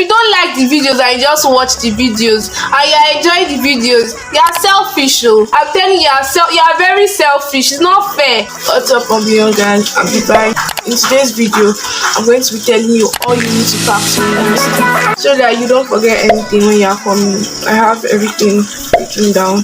you don't like the videos and you just watch the videos and you enjoy the videos, you are selfish. I'm telling you, you are very selfish. It's not fair. What's up, Abiola guys? I'm back. In today's video, I'm going to be telling you all you need to pack to university so that you don't forget anything when you are coming. I have everything written down.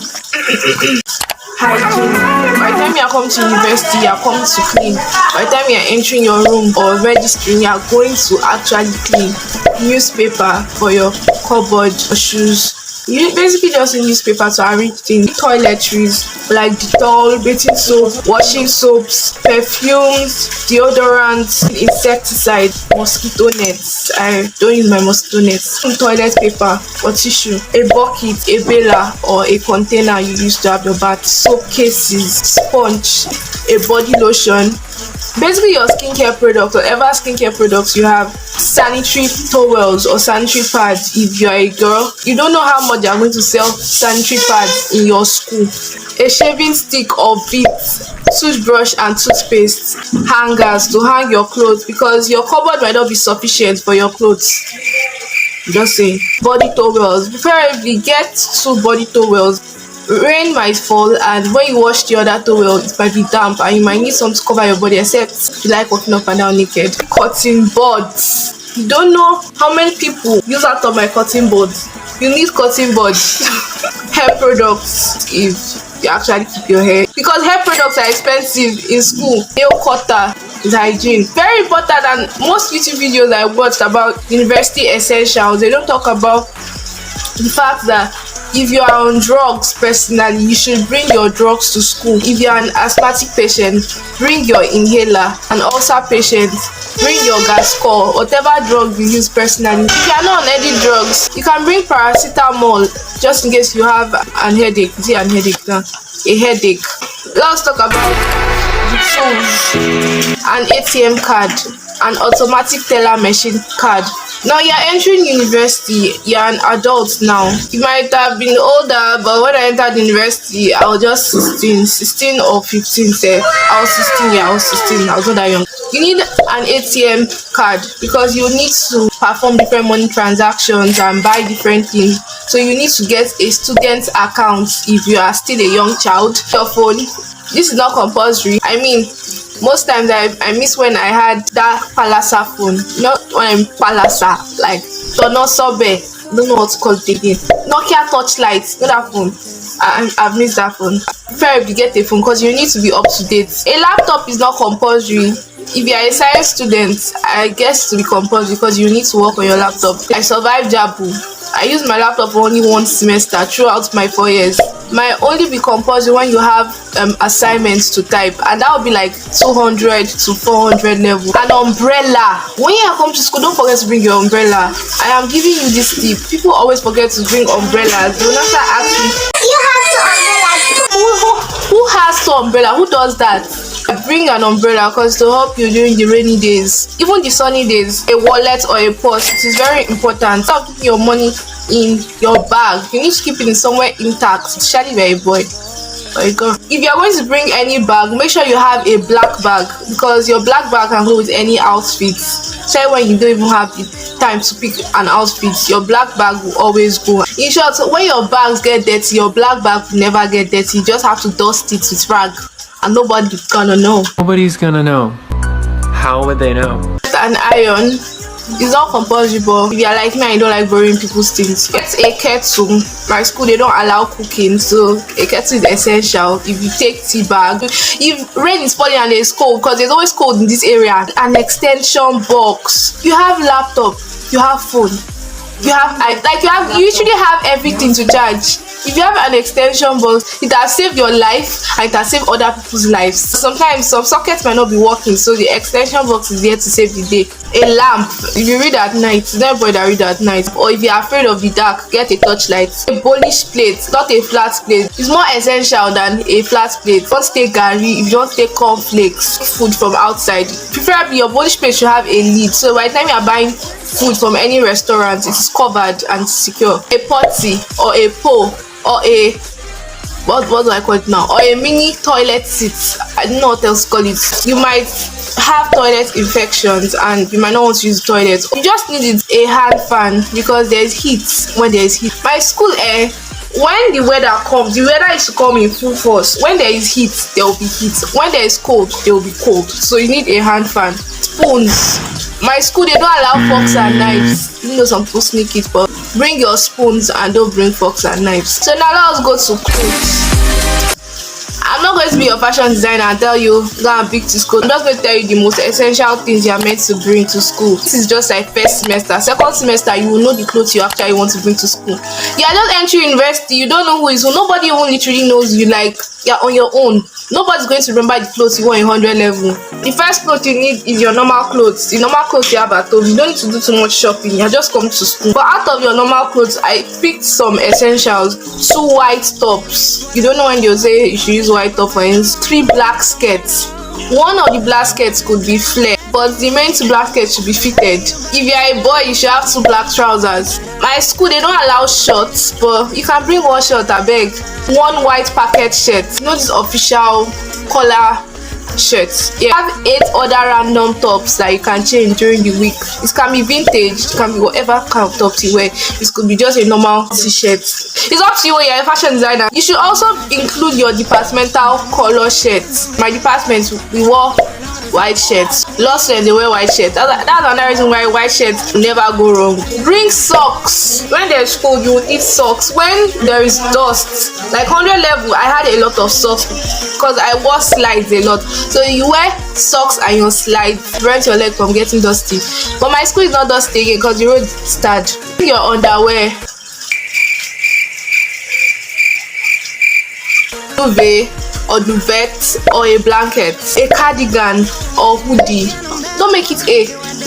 Hygiene. By the time you are coming to university, you are coming to clean. By the time you are entering your room or registering, you are going to actually clean. Newspaper for your cupboard or shoes. You basically just need newspaper to arrange things. Toiletries like Dettol, bathing soap, washing soaps, perfumes, deodorants, insecticide, mosquito nets. I don't use my mosquito nets. Toilet paper or tissue, a bucket, a baler or a container you use to have your bath, soap cases, sponge, a body lotion. Basically your skincare products, whatever skincare products you have, sanitary towels or sanitary pads. If you are a girl, you don't know how much they are going to sell sanitary pads in your school. A shaving stick or bits, toothbrush and toothpaste, hangers to hang your clothes because your cupboard might not be sufficient for your clothes. Just say body towels. Preferably get 2 body towels. Rain might fall and when you wash the other towel it might be damp and you might need some to cover your body, except if you like walking up and down naked. Cotton buds. You don't know how many people use out of my cotton buds. You need cotton buds. Hair products if you actually keep your hair, because hair products are expensive in school. Nail cutter is hygiene. Very important, and most YouTube videos I watched about university essentials, they don't talk about the fact that if you are on drugs personally, you should bring your drugs to school. If you are an asthmatic patient, bring your inhaler. An ulcer patient, bring your gas core, whatever drug you use personally. If you are not on any drugs, you can bring paracetamol just in case you have an headache. See, an headache now? A headache. Let's talk about the tools. An ATM card, an automatic teller machine card. Now you're entering university, you're an adult now. You might have been older, but when I entered university, I was just 16 or 15. I was 16, yeah, I was 16, I was not that young. You need an ATM card because you need to perform different money transactions and buy different things. So you need to get a student account if you are still a young child. Your phone, this is not compulsory. I mean, most times I miss when I had that Palasa phone. Not when I'm Palasa, like Tonosobe. I don't know what to call it again. Nokia Touchlight, not that phone. I've missed that phone. Preferably get a phone because you need to be up to date. A laptop is not compulsory. If you are a science student, I guess to be compulsory because you need to work on your laptop. I survived JABU. I used my laptop for only 1 semester throughout my 4 years. Might only be compulsory when you have assignments to type, and that would be like 200 to 400 level. An umbrella. When you come to school, don't forget to bring your umbrella. I am giving you this tip. People always forget to bring umbrellas. They will not start asking, you have to umbrella. Who has to umbrella? Who does that? Bring an umbrella because to help you during the rainy days, even the sunny days. A wallet or a purse, it is very important. Stop keeping your money in your bag. You need to keep it in somewhere intact, especially if you're a boy or a girl. If you're going to bring any bag, make sure you have a black bag because your black bag can go with any outfit. Say when you don't even have the time to pick an outfit, your black bag will always go. In short, when your bags get dirty, your black bag will never get dirty. You just have to dust it with rag and nobody's gonna know. Nobody's gonna know. How would they know? An iron. It's not compulsory, but if you're like me and you don't like borrowing people's things, get a kettle. My school, they don't allow cooking, so a kettle is essential. If you take tea bag, if rain is falling and there's cold, because there's always cold in this area, an extension box. You have laptop, you have phone, you have you usually have everything to charge. If you have an extension box, it has saved your life and it has saved other people's lives. Sometimes some sockets might not be working, so the extension box is there to save the day. A lamp. If you read at night, it's not everybody that read at night. Or if you're afraid of the dark, get a torchlight. A boilish plate, not a flat plate. It's more essential than a flat plate. If you want to take Garki, if you want to take cornflakes, food from outside, preferably your boilish plate should have a lid. So by the time you're buying food from any restaurant, it is covered and secure. A potty or a pole or a what do I call it now? Or a mini toilet seat. I don't know what else to call it. You might have toilet infections and you might not want to use the toilet. You just need a hand fan because there's heat when there's heat. My school when the weather comes, the weather is to come in full force. When there is heat, there will be heat. When there is cold, there will be cold. So you need a hand fan. Spoons. My school, they don't allow forks and knives. You know some people sneak it, but bring your spoons and don't bring forks and knives. So now let us go to clothes. I'm not going to be your fashion designer and tell you go and pick to school. I'm just going to tell you the most essential things you are meant to bring to school. This is just like first semester. Second semester, you will know the clothes you actually want to bring to school. You are just entering university, you don't know who is who. Nobody even literally knows you, like you're on your own. Nobody's going to remember the clothes you wore in 100 level. The first clothes you need is your normal clothes. The normal clothes you have at home. You don't need to do too much shopping. You just come to school. But out of your normal clothes, I picked some essentials. 2 white tops. You don't know when they'll say you should use white top for instance. 3 black skirts. One of the black skirts could be flare, but the main 2 black skirts should be fitted. If you are a boy, you should have 2 black trousers. My school, they don't allow shorts, but you can bring 1 short, I beg. 1 white packet shirt. You know this official color shirts. Yeah. I have 8 other random tops that you can change during the week. It can be vintage, it can be whatever kind of tops you wear. It could be just a normal t-shirt. It's up to you when you're a fashion designer. You should also include your departmental color shirts. My department, we wore white shirts. Lots of them, they wear white shirts. That's another reason why white shirts will never go wrong. Bring socks. When there's cold, you will need socks. When there is dust, like 100 level, I had a lot of socks because I wore slides a lot. So you wear socks and your slides prevent your leg from getting dusty. But my school is not dusty again because the road is starred. Your underwear, duvet or duvet or a blanket, a cardigan or hoodie. Don't make it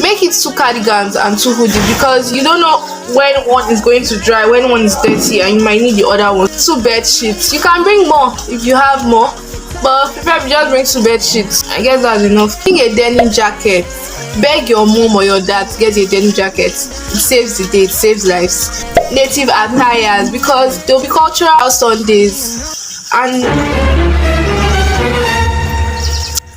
make it 2 cardigans and 2 hoodies because you don't know when one is going to dry, when one is dirty, and you might need the other one. 2 bed sheets. You can bring more if you have more, but preferably just bring 2 bed sheets. I guess that's enough. Bring a denim jacket. Beg your mom or your dad to get a denim jacket. It saves the day, it saves lives. Native attires because there will be cultural Sundays. And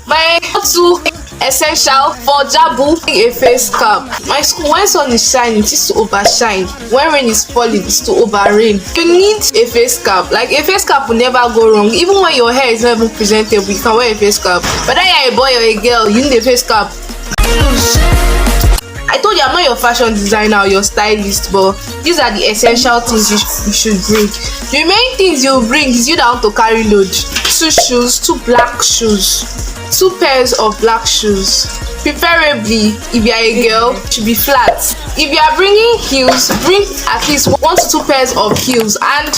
my go-to essential for JABU, a face cap. My school, when sun is shining, it is to overshine. When rain is falling, it's to overrain. You need a face cap. Like a face cap will never go wrong. Even when your hair is not even presentable, you can wear a face cap. Whether you're a boy or a girl, you need a face cap. I told you I'm not your fashion designer or your stylist, but these are the essential things you should bring. The main things you bring is you down to carry load. 2 shoes, 2 black shoes, 2 pairs of black shoes. Preferably, if you are a girl, it should be flat. If you are bringing heels, bring at least 1 to 2 pairs of heels. And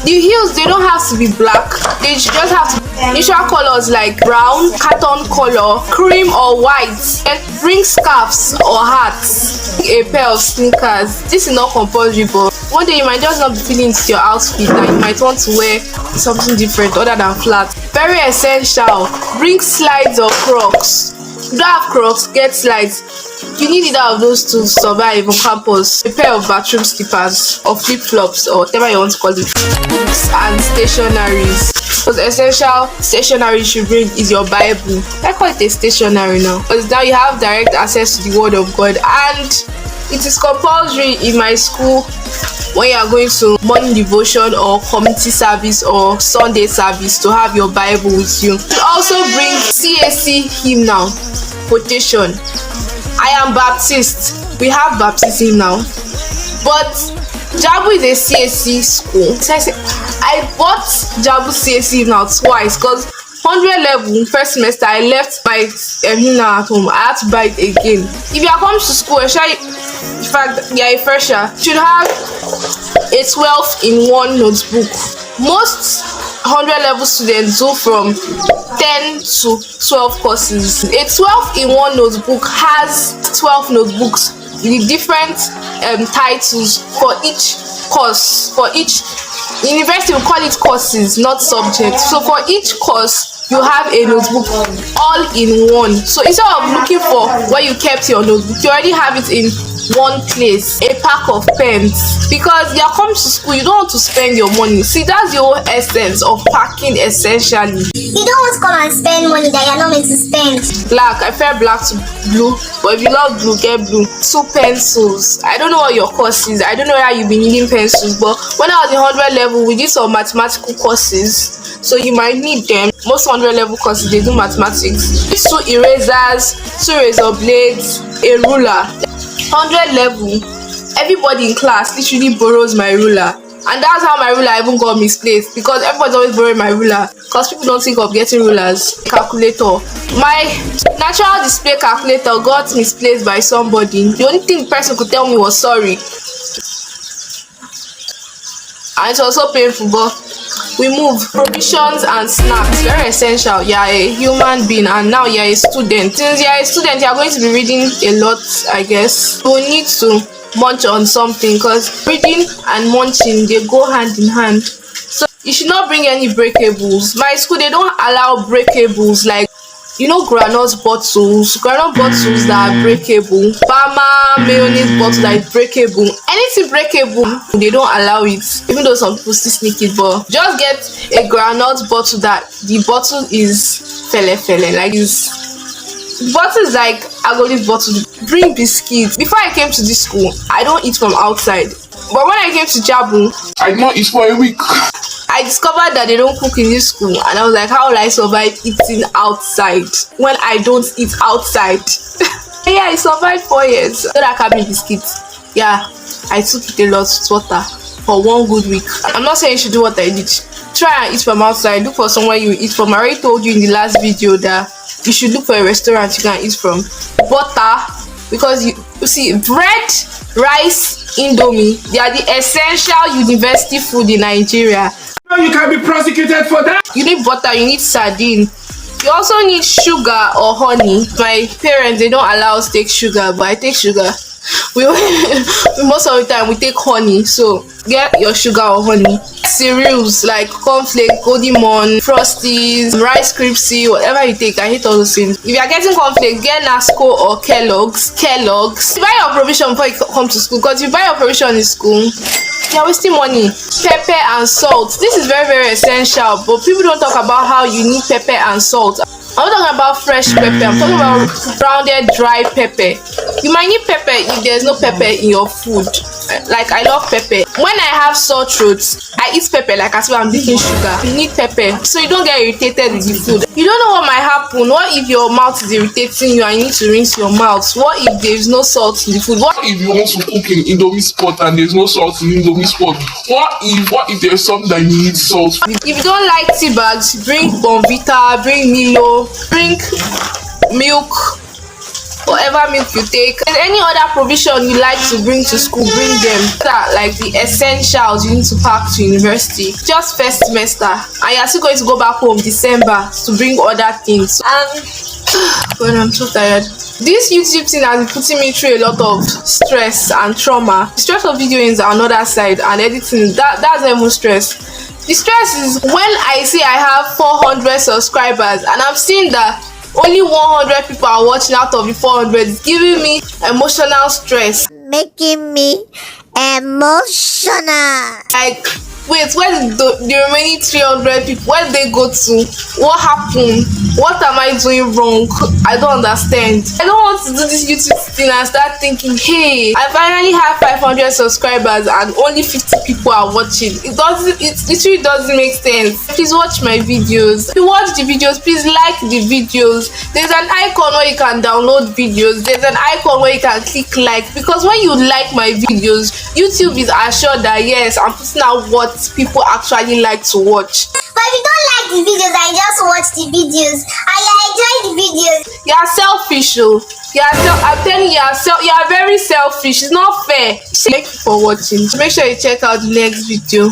the heels, they don't have to be black. They should just have to be neutral colors like brown, carton color, cream or white. And bring scarves or hats. A pair of sneakers. This is not compulsory, but one day you might just not be feeling into your outfit and you might want to wear something different other than flat. Very essential. Bring slides or Crocs. If you don't have Crocs, get slides. You need either of those to survive on campus. A pair of bathroom slippers or flip-flops or whatever you want to call it. Books and stationeries. Because essential stationery you should bring is your Bible. I call it a stationery now. Because now you have direct access to the Word of God, and it is compulsory in my school when you are going to morning devotion or community service or Sunday service to have your Bible with you. You also bring CAC hymnal quotation. I am Baptist. We have baptism now, but JABU is a CAC school. So I bought JABU CAC now twice because 100 level first semester I left my hymnal at home. I had to buy it again. If you are coming to school, in fact you are a fresher, you should have a 12-in-1 notebook. Most 100 level students do from 10 to 12 courses. A 12-in-1 notebook has 12 notebooks with different titles for each course. For each university, we call it courses, not subjects. So for each course you have a notebook all in one. So instead of looking for where you kept your notebook, you already have it in one place, a pack of pens, because you are coming to school, you don't want to spend your money. See, that's the whole essence of packing essentially. You don't want to come and spend money that you're not meant to spend. Black, I prefer black to blue, but if you love blue, get blue. 2 pencils. I don't know what your course is. I don't know how you've been needing pencils, but when I was in 100 level, we did some mathematical courses, so you might need them. Most 100 level courses, they do mathematics. 2 erasers, 2 razor blades, a ruler. 100 level, everybody in class literally borrows my ruler, and that's how my ruler even got misplaced, because everybody's always borrowing my ruler because people don't think of getting rulers. Calculator, my natural display calculator got misplaced by somebody. The only thing the person could tell me was sorry, and it was so painful, but we move. Provisions and snacks, very essential. You are a human being and now you are a student. Since you are a student, you are going to be reading a lot, I guess. You will need to munch on something, because reading and munching, they go hand in hand. So you should not bring any breakables. My school, they don't allow breakables, like, you know, granola bottles that are breakable, Bama mayonnaise bottle that is breakable, anything breakable, they don't allow it, even though some people still sneak it. But just get a granola bottle that the bottle is fele, like this. Bottle is like agolic bottle. Bring biscuits. Before I came to this school, I don't eat from outside, but when I came to JABU, I did not eat for a week. I discovered that they don't cook in this school, and I was like, how will I survive eating outside when I don't eat outside? Yeah, I survived 4 years. So that I can be biscuits. Yeah, I took it a lot with water for 1 good week. I'm not saying you should do what I did. Try and eat from outside. Look for somewhere you eat from. I already told you in the last video that you should look for a restaurant you can eat from. Butter, because you see, bread, rice, indomie, they are the essential university food in Nigeria. You can be prosecuted for that. You need butter, you need sardine. You also need sugar or honey. My parents, they don't allow us to take sugar, but I take sugar. Most of the time we take honey, so get your sugar or honey. Cereals like cornflakes, golden morn, frosties, rice crispy, whatever you take. I hate all those things. If you are getting cornflakes, get Nasco or Kellogg's. You buy your provision before you come to school, because if you buy your provision in school, you're wasting money. Pepper and salt, this is very, very essential, but people don't talk about how you need pepper and salt. I'm not talking about fresh pepper, I'm talking about grounded dry pepper. You might need pepper if there's no pepper in your food. Like, I love pepper. When I have sore throats, I eat pepper like as if I'm drinking sugar. You need pepper so you don't get irritated with the food. You don't know what might happen. What if your mouth is irritating you and you need to rinse your mouth? What if there's no salt in the food? What If you want to cook in Indomie spot and there's no salt in Indomie spot, what if there's something that you need salt? if you don't like tea bags, bring Bonvita, bring Milo, bring milk, whatever milk you take. If any other provision you like to bring to school, bring them. That like the essentials you need to pack to university. Just first semester, and you're still going to go back home December to bring other things. But I'm so tired. This YouTube thing has been putting me through a lot of stress and trauma. The stress of videoing is another side, and editing, that's not even stress. The stress is when I see I have 400 subscribers and I'm seeing that only 100 people are watching out of the 400. It's giving me emotional stress. Making me emotional. Like, wait, where did the remaining 300 people, where did they go to? What happened? What am I doing wrong? I don't understand. I don't want to do this YouTube thing and start thinking, hey, I finally have 500 subscribers and only 50 people are watching. It literally doesn't make sense. Please watch my videos. If you watch the videos, please like the videos. There's an icon where you can download videos. There's an icon where you can click like, because when you like my videos, YouTube is assured that yes, I'm putting out what people actually like to watch. But if you don't like the videos and just watch the videos and you enjoy the videos, You are selfish, oh. I'm telling you, you are very selfish. It's not fair. Thank you for watching. Make sure you check out the next video.